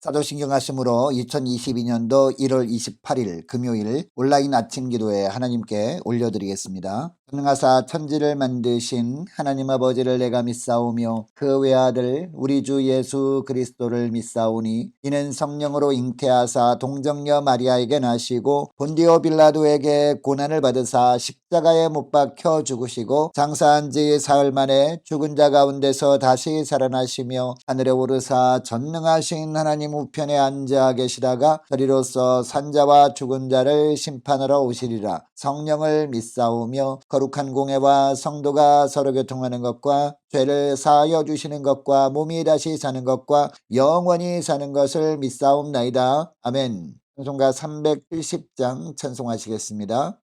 사도신경 하심으로 2022년도 1월 28일 금요일 온라인 아침 기도에 하나님께 올려드리겠습니다. 전능하사 천지를 만드신 하나님 아버지를 내가 믿사오며 그 외아들 우리 주 예수 그리스도를 믿사오니 이는 성령으로 잉태하사 동정녀 마리아에게 나시고 본디오 빌라도에게 고난을 받으사 십자가에 못 박혀 죽으시고 장사한 지 사흘 만에 죽은 자 가운데서 다시 살아나시며 하늘에 오르사 전능하신 하나님 우편에 앉아 계시다가 저리로서 산자와 죽은 자를 심판하러 오시리라. 성령을 믿사오며 거룩한 공회와 성도가 서로 교통하는 것과 죄를 사하여 주시는 것과 몸이 다시 사는 것과 영원히 사는 것을 믿사옵나이다. 아멘. 찬송가 370장 찬송하시겠습니다.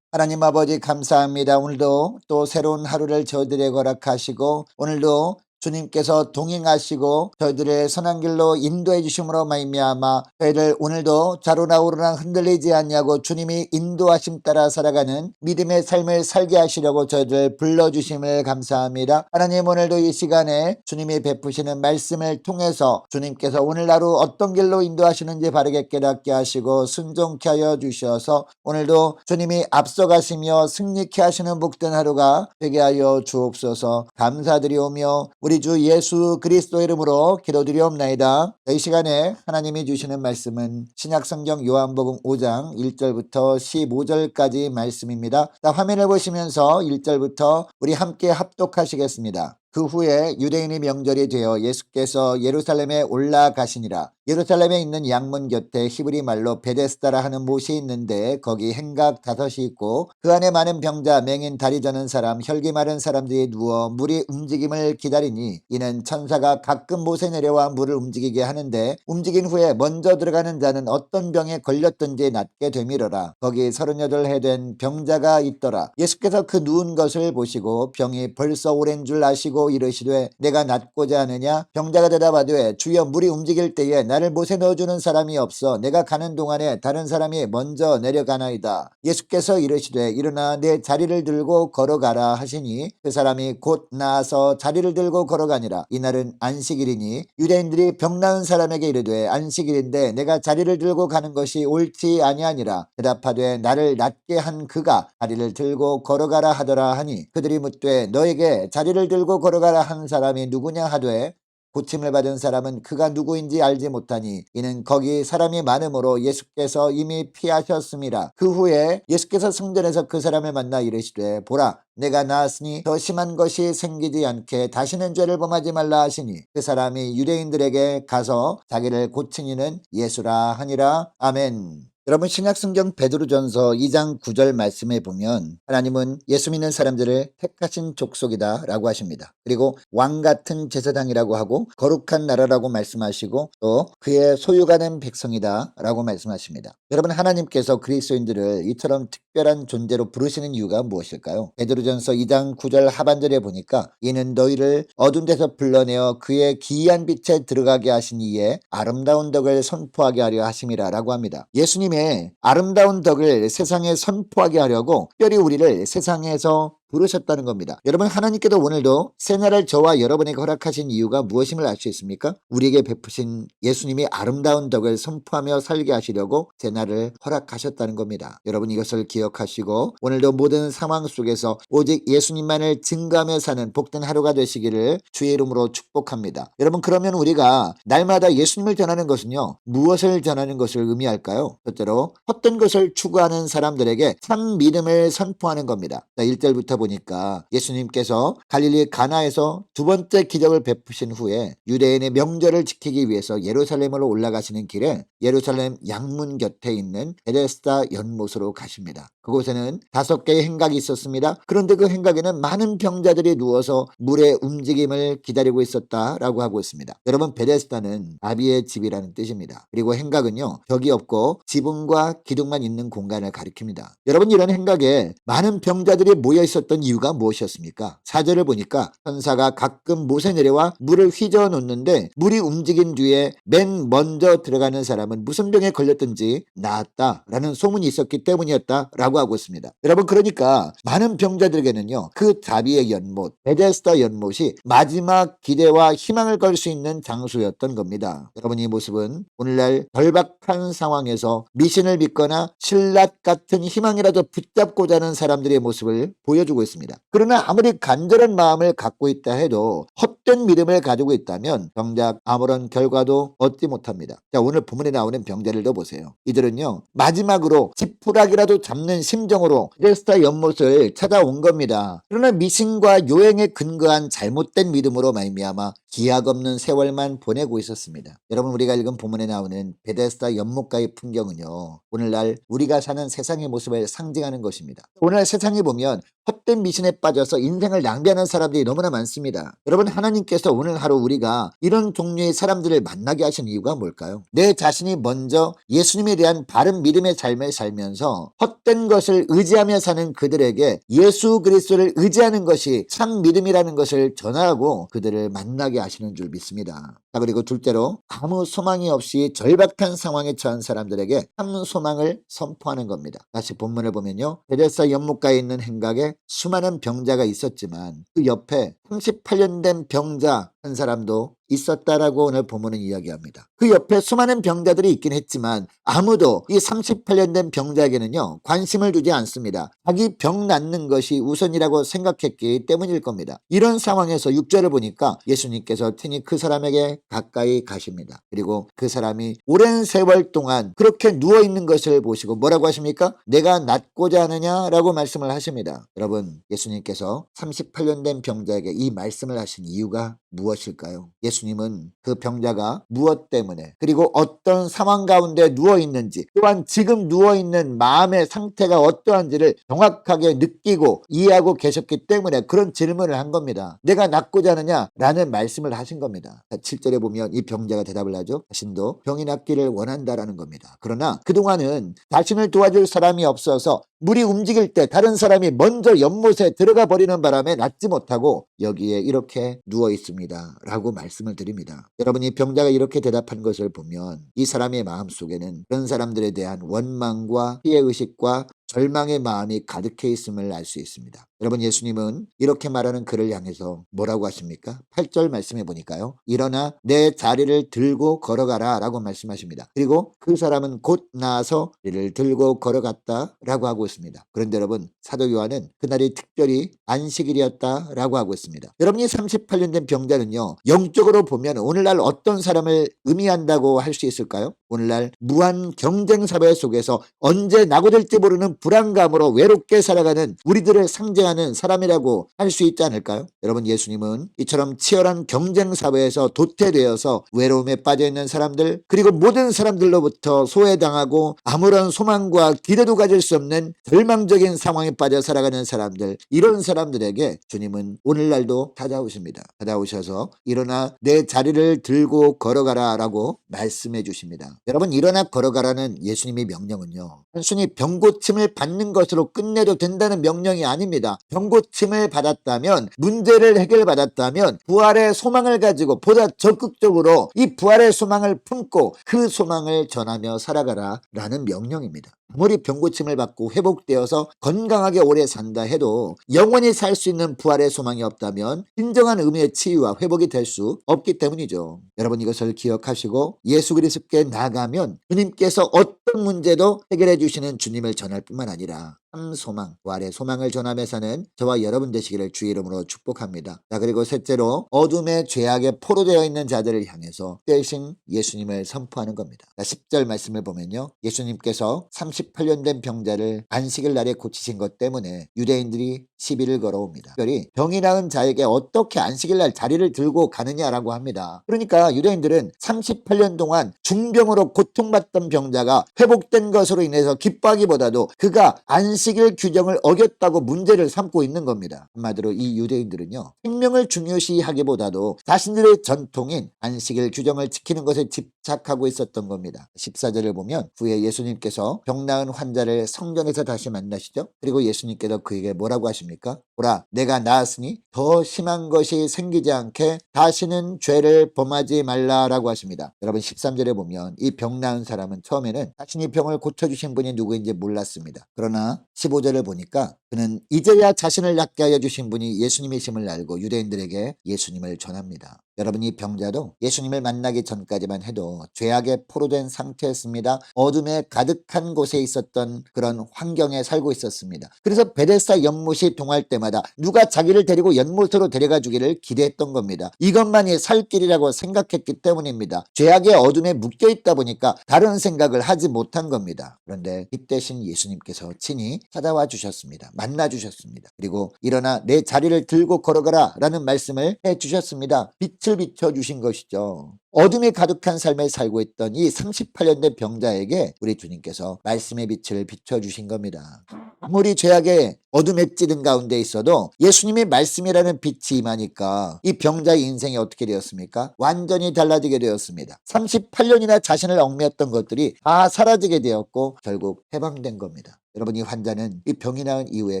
하나님 아버지 감사합니다. 오늘도 또 새로운 하루를 저희들에게 허락하시고 오늘도 주님께서 동행하시고 저희들의 선한 길로 인도해 주심으로 말미암아 저희를 오늘도 좌로나 우로나 흔들리지 않냐고 주님이 인도하심 따라 살아가는 믿음의 삶을 살게 하시려고 저희를 불러주심을 감사합니다. 하나님 오늘도 이 시간에 주님이 베푸시는 말씀을 통해서 주님께서 오늘 하루 어떤 길로 인도하시는지 바르게 깨닫게 하시고 순종케 하여 주셔서 오늘도 주님이 앞서가시며 승리케 하시는 복된 하루가 되게 하여 주옵소서. 감사드리오며 우리 주 예수 그리스도 이름으로 기도드리옵나이다. 이 시간에 하나님이 주시는 말씀은 신약성경 요한복음 5장 1절부터 15절까지 말씀입니다. 화면을 보시면서 1절부터 우리 함께 합독하시겠습니다. 그 후에 유대인의 명절이 되어 예수께서 예루살렘에 올라가시니라. 예루살렘에 있는 양문 곁에 히브리 말로 베데스다라 하는 못이 있는데 거기 행각 5이 있고 그 안에 많은 병자, 맹인, 다리 저는 사람, 혈기 마른 사람들이 누워 물이 움직임을 기다리니 이는 천사가 가끔 못에 내려와 물을 움직이게 하는데 움직인 후에 먼저 들어가는 자는 어떤 병에 걸렸든지 낫게 되밀어라. 거기 38해 된 병자가 있더라. 예수께서 그 누운 것을 보시고 병이 벌써 오랜 줄 아시고 이르시되 내가 낫고자 하느냐? 병자가 대답하되 주여 물이 움직일 때에 나를 못에 넣어주는 사람이 없어 내가 가는 동안에 다른 사람이 먼저 내려가나이다. 예수께서 이르시되 일어나 내 자리를 들고 걸어가라 하시니 그 사람이 곧 나아서 자리를 들고 걸어가니라. 이날은 안식일이니 유대인들이 병 나은 사람에게 이르되 안식일인데 내가 자리를 들고 가는 것이 옳지 아니하니라. 대답하되 나를 낫게 한 그가 자리를 들고 걸어가라 하더라 하니 그들이 묻되 너에게 자리를 들고 걸어가라 한 사람이 누구냐 하되 고침을 받은 사람은 그가 누구인지 알지 못하니 이는 거기 사람이 많음으로 예수께서 이미 피하셨음이라. 그 후에 예수께서 성전에서 그 사람을 만나 이르시되 보라 내가 나았으니 더 심한 것이 생기지 않게 다시는 죄를 범하지 말라 하시니 그 사람이 유대인들에게 가서 자기를 고친 이는 예수라 하니라. 아멘. 여러분 신약성경 베드로전서 2장 9절 말씀에 보면 하나님은 예수 믿는 사람들을 택하신 족속이다 라고 하십니다. 그리고 왕같은 제사장이라고 하고 거룩한 나라라고 말씀하시고 또 그의 소유가 된 백성이다 라고 말씀하십니다. 여러분 하나님께서 그리스도인들을 이처럼 특별한 존재로 부르시는 이유가 무엇일까요? 베드로전서 2장 9절 하반절에 보니까 이는 너희를 어두운 데서 불러내어 그의 기이한 빛에 들어가게 하신 이에 아름다운 덕을 선포하게 하려 하심이라 라고 합니다. 예수님의 아름다운 덕을 세상에 선포하게 하려고 특별히 우리를 세상에서 부르셨다는 겁니다. 여러분 하나님께도 오늘도 새날을 저와 여러분에게 허락하신 이유가 무엇임을 알 수 있습니까? 우리에게 베푸신 예수님이 아름다운 덕을 선포하며 살게 하시려고 새날을 허락하셨다는 겁니다. 여러분 이것을 기억하시고 오늘도 모든 상황 속에서 오직 예수님만을 증거하며 사는 복된 하루가 되시기를 주의 이름으로 축복합니다. 여러분 그러면 우리가 날마다 예수님을 전하는 것은요 무엇을 전하는 것을 의미할까요? 첫째로 헛된 것을 추구하는 사람들에게 참 믿음을 선포하는 겁니다. 1절부터 보니까 예수님께서 갈릴리 가나에서 두 번째 기적을 베푸신 후에 유대인의 명절을 지키기 위해서 예루살렘으로 올라가시는 길에 예루살렘 양문 곁에 있는 베데스다 연못으로 가십니다. 그곳에는 5개의 행각이 있었습니다. 그런데 그 행각에는 많은 병자들이 누워서 물의 움직임을 기다리고 있었다라고 하고 있습니다. 여러분 베데스다는 나비의 집이라는 뜻입니다. 그리고 행각은요 벽이 없고 지붕과 기둥만 있는 공간을 가리킵니다. 여러분 이런 행각에 많은 병자들이 모여 있었던 이유가 무엇이었습니까? 4절을 보니까 천사가 가끔 못에 내려와 물을 휘저어 놓는데 물이 움직인 뒤에 맨 먼저 들어가는 사람은 무슨 병에 걸렸든지 나았다라는 소문이 있었기 때문이었다라고 하고 있습니다. 여러분 그러니까 많은 병자들에게는요 그 다비의 연못 베데스다 연못이 마지막 기대와 희망을 걸 수 있는 장소였던 겁니다. 여러분 이 모습은 오늘날 절박한 상황에서 미신을 믿거나 신라 같은 희망이라도 붙잡고자 하는 사람들의 모습을 보여주고 있습니다. 그러나 아무리 간절한 마음을 갖고 있다 해도 헛된 믿음을 가지고 있다면 정작 아무런 결과도 얻지 못합니다. 자 오늘 본문에 나오는 병자들도 보세요. 이들은요 마지막으로 지푸라기라도 잡는 심정으로 베데스다 연못을 찾아온 겁니다. 그러나 미신과 요행에 근거한 잘못된 믿음으로 말미암아 기약 없는 세월만 보내고 있었습니다. 여러분 우리가 읽은 본문에 나오는 베데스다 연못가의 풍경은요 오늘날 우리가 사는 세상의 모습을 상징하는 것입니다. 오늘날 세상에 보면 헛된 미신에 빠져서 인생을 낭비하는 사람들이 너무나 많습니다. 여러분 하나님께서 오늘 하루 우리가 이런 종류의 사람들을 만나게 하신 이유가 뭘까요? 내 자신이 먼저 예수님에 대한 바른 믿음의 삶을 살면서 헛된 것을 의지하며 사는 그들에게 예수 그리스도를 의지하는 것이 참 믿음이라는 것을 전하고 그들을 만나게 하시는 줄 믿습니다. 자 그리고 둘째로 아무 소망이 없이 절박한 상황에 처한 사람들에게 참 소망을 선포하는 겁니다. 다시 본문을 보면요 베데스다 연못가에 있는 행각에 수많은 병자가 있었지만 그 옆에 38년 된 병자 한 사람도 있었다라고 오늘 본문은 이야기합니다. 그 옆에 수많은 병자들이 있긴 했지만 아무도 이 38년 된 병자에게는요 관심을 두지 않습니다. 자기 병 낫는 것이 우선이라고 생각했기 때문일 겁니다. 이런 상황에서 6절을 보니까 예수님께서 친히 그 사람에게 가까이 가십니다. 그리고 그 사람이 오랜 세월 동안 그렇게 누워있는 것을 보시고 뭐라고 하십니까? 내가 낫고자 하느냐라고 말씀을 하십니다. 여러분 예수님께서 38년 된 병자에게 이 말씀을 하신 이유가 무엇일까요? 예수님은 그 병자가 무엇 때문에 그리고 어떤 상황 가운데 누워있는지 또한 지금 누워있는 마음의 상태가 어떠한지를 정확하게 느끼고 이해하고 계셨기 때문에 그런 질문을 한 겁니다. 내가 낫고자 하느냐? 라는 말씀을 하신 겁니다. 7절에 보면 이 병자가 대답을 하죠. 자신도 병이 낫기를 원한다라는 겁니다. 그러나 그동안은 자신을 도와줄 사람이 없어서 물이 움직일 때 다른 사람이 먼저 연못에 들어가 버리는 바람에 낫지 못하고 여기에 이렇게 누워 있습니다 라고 말씀을 드립니다. 여러분, 이 병자가 이렇게 대답한 것을 보면 이 사람의 마음속에는 그런 사람들에 대한 원망과 피해의식과 절망의 마음이 가득해 있음을 알 수 있습니다. 여러분, 예수님은 이렇게 말하는 그를 향해서 뭐라고 하십니까? 8절 말씀해 보니까요. 일어나 내 자리를 들고 걸어가라 라고 말씀하십니다. 그리고 그 사람은 곧 나아서 이를 들고 걸어갔다 라고 하고 있습니다. 그런데 여러분, 사도 요한은 그날이 특별히 안식일이었다 라고 하고 있습니다. 여러분이 38년 된 병자는요, 영적으로 보면 오늘날 어떤 사람을 의미한다고 할 수 있을까요? 오늘날 무한 경쟁 사회 속에서 언제 낙오될지 모르는 불안감으로 외롭게 살아가는 우리들을 상징하는 사람이라고 할 수 있지 않을까요? 여러분, 예수님은 이처럼 치열한 경쟁 사회에서 도태되어서 외로움에 빠져있는 사람들, 그리고 모든 사람들로부터 소외당하고 아무런 소망과 기대도 가질 수 없는 절망적인 상황에 빠져 살아가는 사람들, 이런 사람들에게 주님은 오늘날도 찾아오십니다. 찾아오셔서 일어나 내 자리를 들고 걸어가라 라고 말씀해 주십니다. 여러분, 일어나 걸어가라는 예수님의 명령은요, 단순히 병고침을 받는 것으로 끝내도 된다는 명령이 아닙니다. 병고침을 받았다면, 문제를 해결받았다면 부활의 소망을 가지고 보다 적극적으로 이 부활의 소망을 품고 그 소망을 전하며 살아가라 라는 명령입니다. 아무리 병고침을 받고 회복되어서 건강하게 오래 산다 해도 영원히 살 수 있는 부활의 소망이 없다면 진정한 의미의 치유와 회복이 될 수 없기 때문이죠. 여러분, 이것을 기억하시고 예수 그리스도께 나가면 주님께서 어떤 문제도 해결해 주시는 주님을 전할 뿐만 아니라 참 소망, 부활의 소망을 전하며 사는 저와 여러분 되시기를 주의 이름으로 축복합니다. 자, 그리고 셋째로 어둠의 죄악에 포로되어 있는 자들을 향해서 대신 예수님을 선포하는 겁니다. 10절 말씀을 보면요, 예수님께서 38년 된 병자를 안식일 날에 고치신 것 때문에 유대인들이 시비를 걸어옵니다. 특별히 병이 나은 자에게 어떻게 안식일 날 자리를 들고 가느냐라고 합니다. 그러니까 유대인들은 38년 동안 중병으로 고통받던 병자가 회복된 것으로 인해서 기뻐하기보다도 그가 안식일 규정을 어겼다고 문제를 삼고 있는 겁니다. 한마디로 이 유대인들은요, 생명을 중요시하기보다도 자신들의 전통인 안식일 규정을 지키는 것에 집착하고 있었던 겁니다. 14절을 보면 후에 예수님께서 병 나은 환자를 성전에서 다시 만나시죠. 그리고 예수님께서 그에게 뭐라고 하십니까? 보라, 내가 나았으니 더 심한 것이 생기지 않게 다시는 죄를 범하지 말라라고 하십니다. 여러분, 13절에 보면 이 병 나은 사람은 처음에는 자신이 병을 고쳐주신 분이 누구인지 몰랐습니다. 그러나 15절을 보니까 그는 이제야 자신을 낫게 하여 주신 분이 예수님이심을 알고 유대인들에게 예수님을 전합니다. 여러분, 이 병자도 예수님을 만나기 전까지만 해도 죄악에 포로된 상태였습니다. 어둠에 가득한 곳에 있었던 그런 환경에 살고 있었습니다. 그래서 베데스다 연못이 동할 때마다 누가 자기를 데리고 연못으로 데려가 주기를 기대했던 겁니다. 이것만이 살 길이라고 생각했기 때문입니다. 죄악의 어둠에 묶여 있다 보니까 다른 생각을 하지 못한 겁니다. 그런데 이 대신 예수님께서 친히 찾아와 주셨습니다. 만나 주셨습니다. 그리고 일어나 내 자리를 들고 걸어가라 라는 말씀을 해 주셨습니다. 빛을 비춰주신 것이죠. 어둠이 가득한 삶을 살고 있던 이 38년 된 병자에게 우리 주님께서 말씀의 빛을 비춰주신 겁니다. 아무리 죄악의 어둠에 찌든 가운데 있어도 예수님의 말씀이라는 빛이 임하니까 이 병자의 인생이 어떻게 되었습니까? 완전히 달라지게 되었습니다. 38년이나 자신을 얽매였던 것들이 다 사라지게 되었고 결국 해방된 겁니다. 여러분, 이 환자는 이 병이 나은 이후에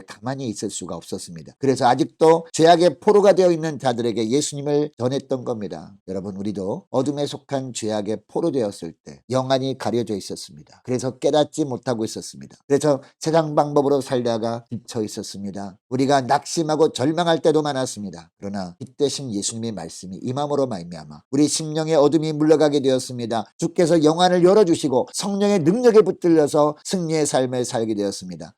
가만히 있을 수가 없었습니다. 그래서 아직도 죄악의 포로가 되어 있는 자들에게 예수님을 전했던 겁니다. 여러분, 우리도 어둠에 속한 죄악의 포로 되었을 때 영안이 가려져 있었습니다. 그래서 깨닫지 못하고 있었습니다. 그래서 세상 방법으로 살다가 지쳐 있었습니다. 우리가 낙심하고 절망할 때도 많았습니다. 그러나 이 대신 예수님의 말씀이 임함으로 말미암아 우리 심령의 어둠이 물러가게 되었습니다. 주께서 영안을 열어주시고 성령의 능력에 붙들려서 승리의 삶을 살게 되었습니다.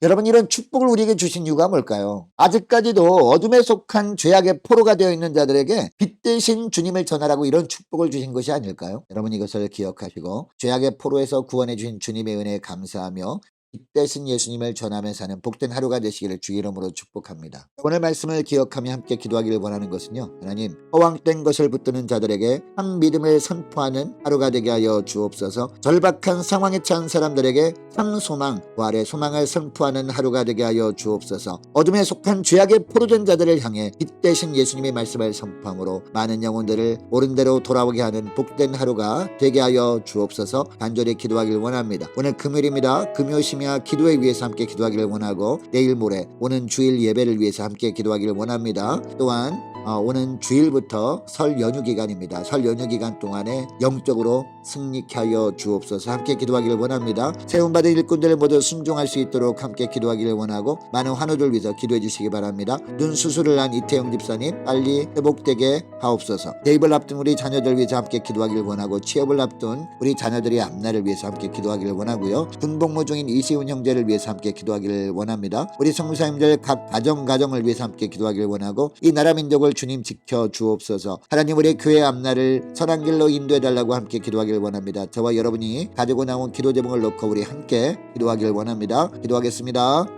여러분, 이런 축복을 우리에게 주신 이유가 뭘까요? 아직까지도 어둠에 속한 죄악의 포로가 되어 있는 자들에게 빛 대신 주님을 전하라고 이런 축복을 주신 것이 아닐까요? 여러분, 이것을 기억하시고 죄악의 포로에서 구원해 주신 주님의 은혜에 감사하며 빛대신 예수님을 전하며 사는 복된 하루가 되시기를 주의 이름으로 축복합니다. 오늘 말씀을 기억하며 함께 기도하기를 원하는 것은요, 하나님, 허황된 것을 붙드는 자들에게 참 믿음을 선포하는 하루가 되게 하여 주옵소서. 절박한 상황에 처한 사람들에게 참 소망, 부활의 소망을 선포하는 하루가 되게 하여 주옵소서. 어둠에 속한 죄악에 포로된 자들을 향해 빛 대신 예수님의 말씀을 선포함으로 많은 영혼들을 옳은 대로 돌아오게 하는 복된 하루가 되게 하여 주옵소서. 간절히 기도하기를 원합니다. 오늘 금요일입니다. 금요 심야 기도회 위해서 함께 기도하기를 원하고, 내일 모레 오는 주일 예배를 위해서 함께 기도하기를 원합니다. 또한 오는 주일부터 설 연휴 기간입니다. 설 연휴 기간 동안에 영적으로 승리케 하여 주옵소서. 함께 기도하기를 원합니다. 세움받은 일꾼들 모두 순종할 수 있도록 함께 기도하기를 원하고, 많은 환우들 위해서 기도해 주시기 바랍니다. 눈 수술을 한 이태영 집사님 빨리 회복되게 하옵소서. 대입을 앞둔 우리 자녀들 위해서 함께 기도하기를 원하고, 취업을 앞둔 우리 자녀들의 앞날을 위해서 함께 기도하기를 원하고요. 군복무 중인 이시훈 형제를 위해서 함께 기도하기를 원합니다. 우리 성도사님들 각 가정을 위해서 함께 기도하기를 원하고, 이 나라 민족을 주님 지켜 주옵소서. 하나님, 우리 교회 앞날을 선한 길로 인도해 달라고 함께 기도하기를 원합니다. 저와 여러분이 가지고 나온 기도 제목을 놓고 우리 함께 기도하기를 원합니다. 기도하겠습니다.